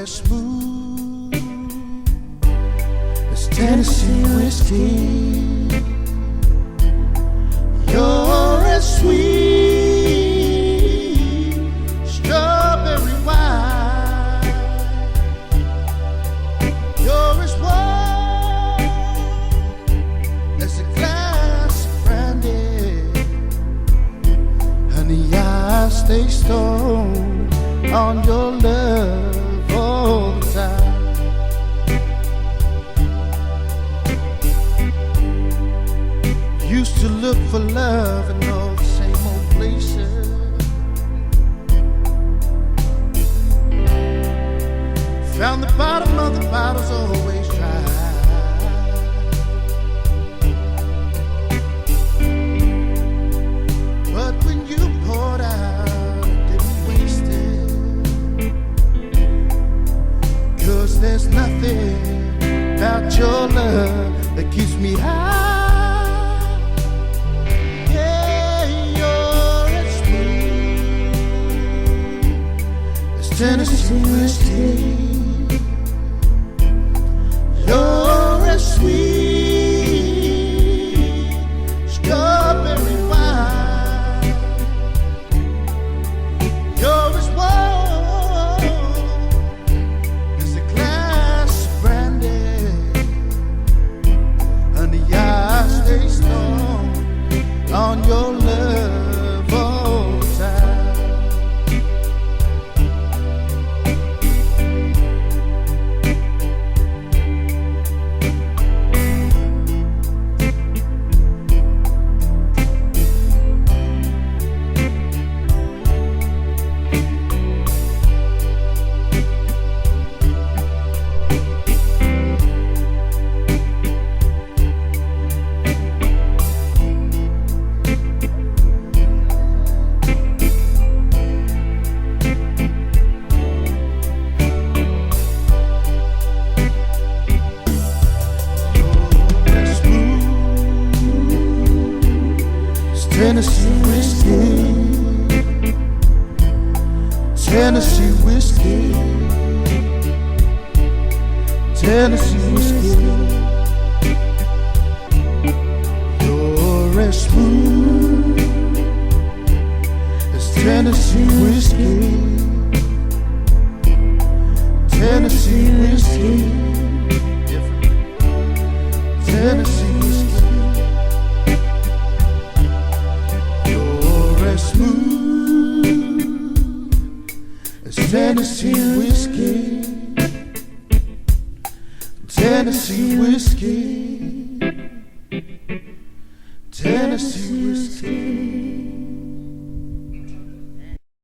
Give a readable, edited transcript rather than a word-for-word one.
as smooth as Tennessee whiskey. You're as sweet strawberry wine. You're as warm as a glass of brandy. Honey, I stay stoned on your love all the time. Used to look for love in all the same old places. Found the bottom of the bottle's always dry. But when you poured out, I didn't waste it. 'Cause there's nothing about your love that keeps me high. Tennessee whiskey. You're as sweet strawberry wine. You're as warm as a glass of brandy. Honey, I stay stoned on your love all the time. Tennessee whiskey, Tennessee whiskey, Tennessee whiskey. You're as smooth as Tennessee whiskey, Tennessee whiskey, Tennessee whiskey. Smooth as Tennessee whiskey, Tennessee whiskey, Tennessee whiskey.